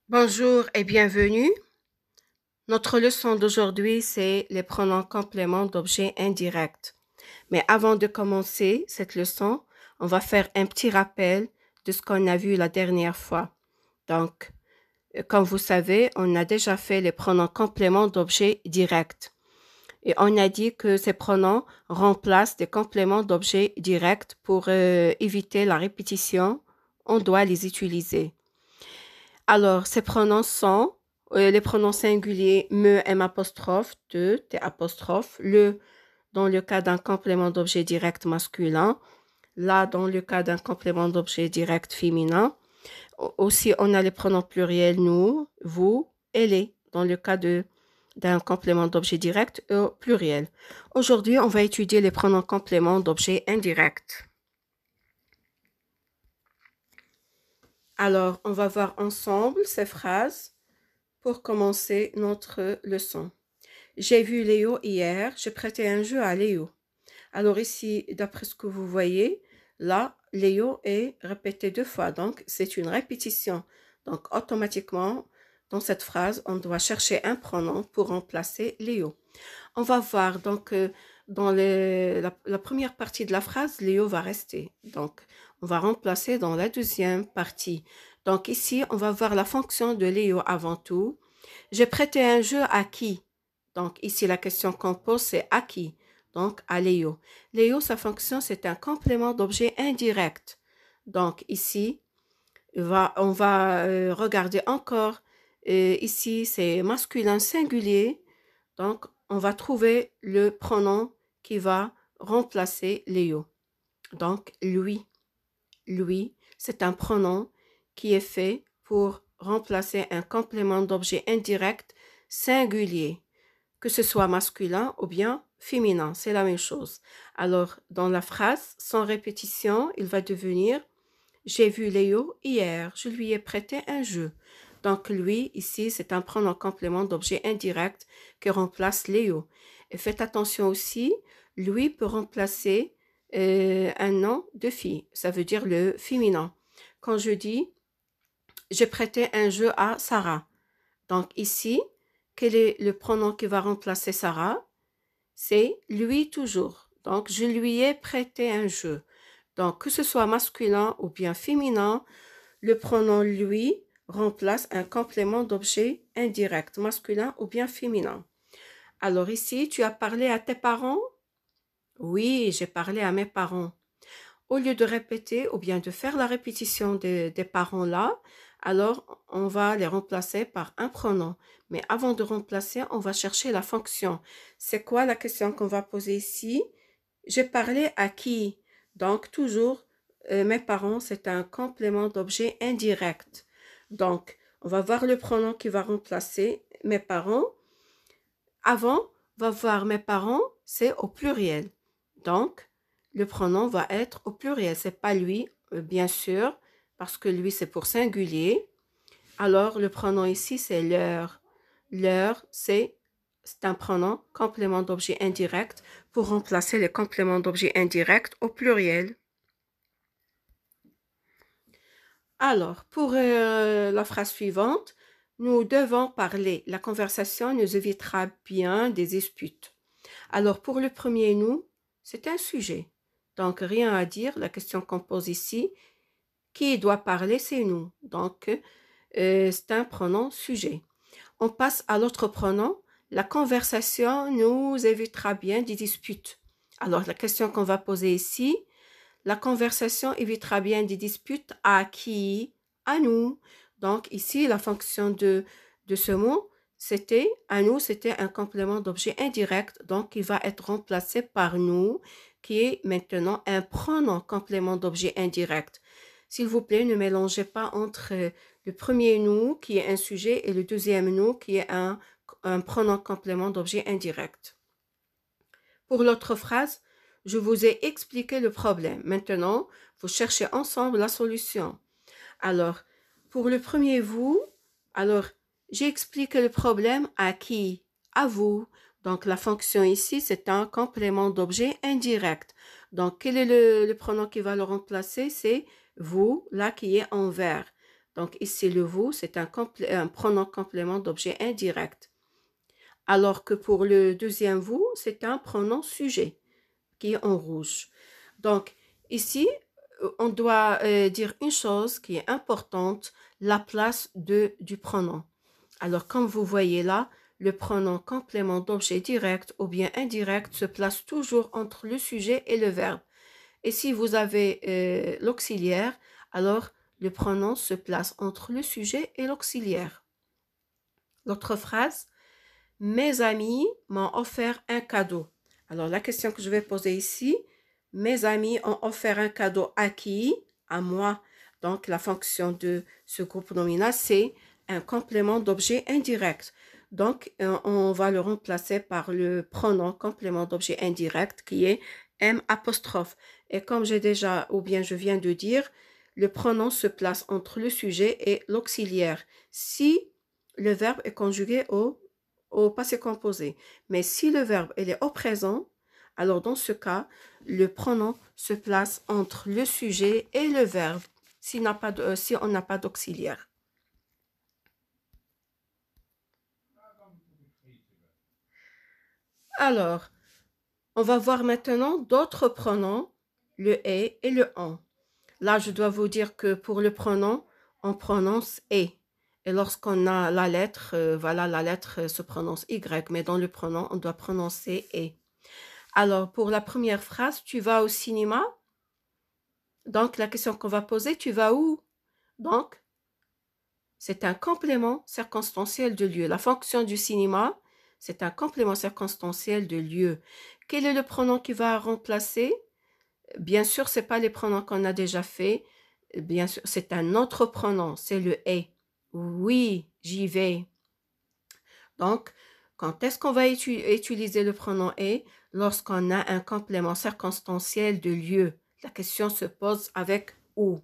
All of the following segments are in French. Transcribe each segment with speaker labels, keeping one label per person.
Speaker 1: Bonjour et bienvenue. Notre leçon d'aujourd'hui, c'est les pronoms compléments d'objets indirects. Mais avant de commencer cette leçon, on va faire un petit rappel de ce qu'on a vu la dernière fois. Donc, comme vous savez, on a déjà fait les pronoms compléments d'objets directs. Et on a dit que ces pronoms remplacent des compléments d'objets directs pour éviter la répétition. On doit les utiliser. Alors, ces pronoms sont les pronoms singuliers me, m apostrophe, te, t apostrophe, le dans le cas d'un complément d'objet direct masculin, là dans le cas d'un complément d'objet direct féminin. Aussi, on a les pronoms pluriels nous, vous et les dans le cas d'un complément d'objet direct au pluriel. Aujourd'hui, on va étudier les pronoms compléments d'objet indirect. Alors, on va voir ensemble ces phrases pour commencer notre leçon. J'ai vu Léo hier, j'ai prêté un jeu à Léo. Alors ici, d'après ce que vous voyez, là, Léo est répété deux fois, donc c'est une répétition. Donc automatiquement, dans cette phrase, on doit chercher un pronom pour remplacer Léo. On va voir donc dans la première partie de la phrase, Léo va rester. Donc, on va remplacer dans la deuxième partie. Donc ici, on va voir la fonction de Léo avant tout. J'ai prêté un jeu à qui? Donc ici, la question qu'on pose, c'est à qui? Donc à Léo. Léo, sa fonction, c'est un complément d'objet indirect. Donc ici, on va regarder encore. Ici, c'est masculin singulier. Donc, on va trouver le pronom qui va remplacer Léo. Donc, lui. Lui, c'est un pronom qui est fait pour remplacer un complément d'objet indirect singulier, que ce soit masculin ou bien féminin, c'est la même chose. Alors, dans la phrase, sans répétition, il va devenir j'ai vu Léo hier, je lui ai prêté un jeu. Donc, lui, ici, c'est un pronom complément d'objet indirect qui remplace Léo. Et faites attention aussi, lui peut remplacer un nom de fille. Ça veut dire le féminin. Quand je dis j'ai prêté un jeu à Sarah. Donc, ici, quel est le pronom qui va remplacer Sarah? C'est lui toujours. Donc, je lui ai prêté un jeu. Donc, que ce soit masculin ou bien féminin, le pronom lui remplace un complément d'objet indirect, masculin ou bien féminin. Alors ici, tu as parlé à tes parents? Oui, j'ai parlé à mes parents. Au lieu de répéter ou bien de faire la répétition des parents là, alors on va les remplacer par un pronom. Mais avant de remplacer, on va chercher la fonction. C'est quoi la question qu'on va poser ici? J'ai parlé à qui? Donc, toujours, mes parents, c'est un complément d'objet indirect. Donc, on va voir le pronom qui va remplacer mes parents. Avant, on va voir mes parents, c'est au pluriel. Donc, le pronom va être au pluriel. C'est pas lui, bien sûr, parce que lui, c'est pour singulier. Alors, le pronom ici, c'est leur. Leur, c'est un pronom complément d'objet indirect pour remplacer les compléments d'objet indirect au pluriel. Alors, pour la phrase suivante, nous devons parler. La conversation nous évitera bien des disputes. Alors, pour le premier nous, c'est un sujet. Donc, rien à dire. La question qu'on pose ici, qui doit parler, c'est nous. Donc, c'est un pronom sujet. On passe à l'autre pronom. La conversation nous évitera bien des disputes. Alors, la question qu'on va poser ici, la conversation évitera bien des disputes à qui? À nous. Donc, ici, la fonction de ce mot, c'était, à nous, c'était un complément d'objet indirect. Donc, il va être remplacé par nous, qui est maintenant un pronom complément d'objet indirect. S'il vous plaît, ne mélangez pas entre le premier nous, qui est un sujet, et le deuxième nous, qui est un pronom complément d'objet indirect. Pour l'autre phrase, je vous ai expliqué le problème. Maintenant, vous cherchez ensemble la solution. Alors, pour le premier vous, alors, j'ai expliqué le problème à qui? À vous. Donc, la fonction ici, c'est un complément d'objet indirect. Donc, quel est le pronom qui va le remplacer? C'est vous, là, qui est en vert. Donc ici, le vous, c'est un pronom complément d'objet indirect. Alors que pour le deuxième vous, c'est un pronom sujet qui est en rouge. Donc ici, on doit dire une chose qui est importante, la place du pronom. Alors comme vous voyez là, le pronom complément d'objet direct ou bien indirect se place toujours entre le sujet et le verbe. Et si vous avez l'auxiliaire, alors le pronom se place entre le sujet et l'auxiliaire. L'autre phrase, mes amis m'ont offert un cadeau. Alors la question que je vais poser ici, mes amis ont offert un cadeau à qui? À moi. Donc la fonction de ce groupe nominal, c'est un complément d'objet indirect. Donc on va le remplacer par le pronom complément d'objet indirect qui est M apostrophe. Et comme j'ai déjà, ou bien je viens de dire, le pronom se place entre le sujet et l'auxiliaire si le verbe est conjugué au passé composé. Mais si le verbe est au présent, alors dans ce cas, le pronom se place entre le sujet et le verbe si on n'a pas d'auxiliaire. Alors, on va voir maintenant d'autres pronoms, le est et le on. Là, je dois vous dire que pour le pronom, on prononce est. Et lorsqu'on a la lettre, voilà, la lettre se prononce y, mais dans le pronom, on doit prononcer est. Alors, pour la première phrase, tu vas au cinéma? Donc, la question qu'on va poser, tu vas où? Donc, c'est un complément circonstanciel de lieu. La fonction du cinéma, c'est un complément circonstanciel de lieu. Quel est le pronom qui va remplacer? Bien sûr, ce n'est pas les pronoms qu'on a déjà fait. Bien sûr, c'est un autre pronom, c'est le est. Oui, j'y vais. Donc, quand est-ce qu'on va utiliser le pronom est? Lorsqu'on a un complément circonstanciel de lieu. La question se pose avec où.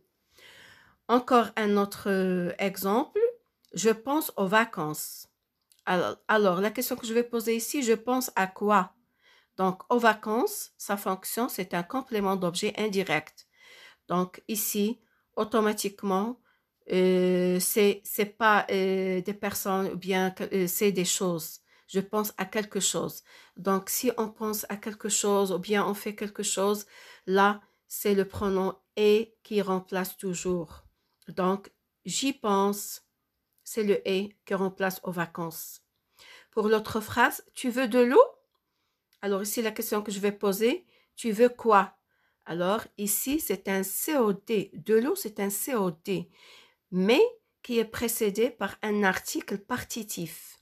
Speaker 1: Encore un autre exemple. Je pense aux vacances. Alors, la question que je vais poser ici, je pense à quoi? Donc, aux vacances, sa fonction, c'est un complément d'objet indirect. Donc, ici, automatiquement, c'est pas des personnes ou bien c'est des choses. Je pense à quelque chose. Donc, si on pense à quelque chose ou bien on fait quelque chose, là, c'est le pronom est qui remplace toujours. Donc, j'y pense, c'est le est qui remplace aux vacances. Pour l'autre phrase, tu veux de l'eau? Alors ici, la question que je vais poser, tu veux quoi? Alors ici, c'est un COD. De l'eau, c'est un COD, mais qui est précédé par un article partitif.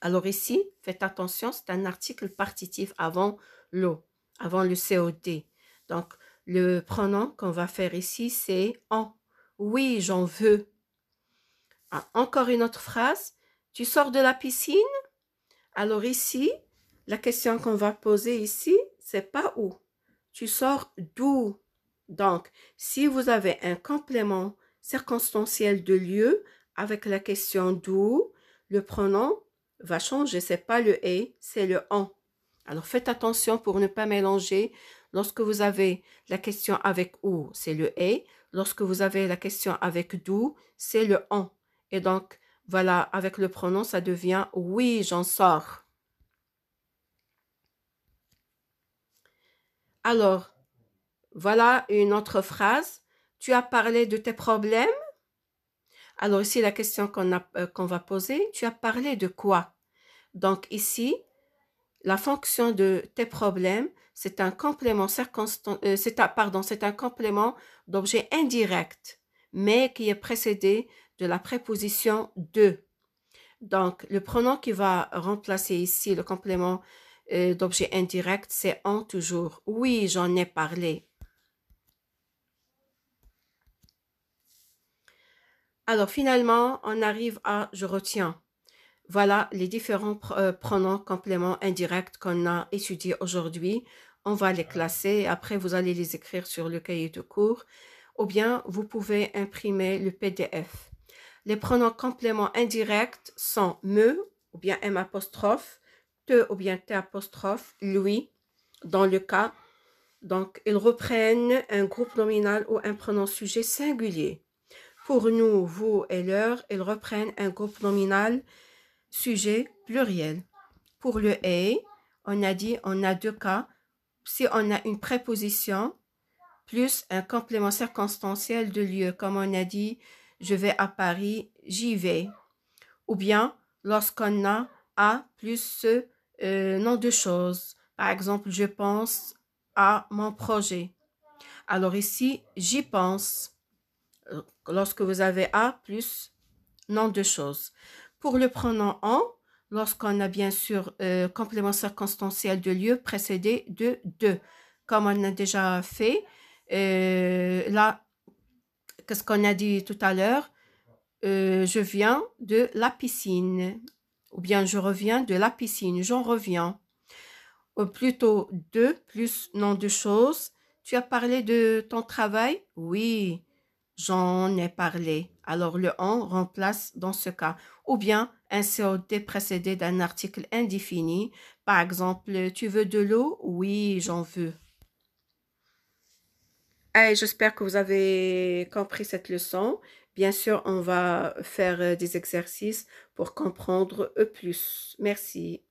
Speaker 1: Alors ici, faites attention, c'est un article partitif avant l'eau, avant le COD. Donc, le pronom qu'on va faire ici, c'est en. Oui, j'en veux. Ah, encore une autre phrase. Tu sors de la piscine? Alors ici, la question qu'on va poser ici, c'est pas où. Tu sors d'où? Donc, si vous avez un complément circonstanciel de lieu avec la question d'où, le pronom va changer. C'est pas le est, c'est le en. Alors faites attention pour ne pas mélanger. Lorsque vous avez la question avec où, c'est le est. Lorsque vous avez la question avec d'où, c'est le en. Et donc, voilà, avec le pronom, ça devient oui, j'en sors. Alors, voilà une autre phrase. Tu as parlé de tes problèmes? Alors ici, la question qu'on va poser, tu as parlé de quoi? Donc ici, la fonction de tes problèmes, c'est un complément c'est un complément d'objet indirect, mais qui est précédé de la préposition de. Donc, le pronom qui va remplacer ici le complément d'objet indirect, c'est en toujours. Oui, j'en ai parlé. Alors, finalement, on arrive à je retiens. Voilà les différents pronoms compléments indirects qu'on a étudiés aujourd'hui. On va les classer. Après, vous allez les écrire sur le cahier de cours. Ou bien, vous pouvez imprimer le PDF. Les pronoms compléments indirects sont me ou bien m apostrophe, te ou bien t apostrophe, lui, dans le cas. Donc, ils reprennent un groupe nominal ou un pronom sujet singulier. Pour nous, vous et leur, ils reprennent un groupe nominal, sujet, pluriel. Pour le a, on a dit on a deux cas. Si on a une préposition plus un complément circonstanciel de lieu, comme on a dit je vais à Paris, j'y vais. Ou bien lorsqu'on a à plus nom de choses. Par exemple, je pense à mon projet. Alors ici, j'y pense. Lorsque vous avez à plus nom de choses. Pour le pronom en, lorsqu'on a bien sûr complément circonstanciel de lieu précédé de, comme on a déjà fait, là, qu'est-ce qu'on a dit tout à l'heure? Je viens de la piscine. Ou bien je reviens de la piscine, j'en reviens. Ou plutôt de plus nom de choses. Tu as parlé de ton travail? Oui, j'en ai parlé. Alors le on remplace dans ce cas. Ou bien un COD précédé d'un article indéfini. Par exemple, tu veux de l'eau? Oui, j'en veux. Hey, j'espère que vous avez compris cette leçon. Bien sûr, on va faire des exercices pour comprendre plus. Merci.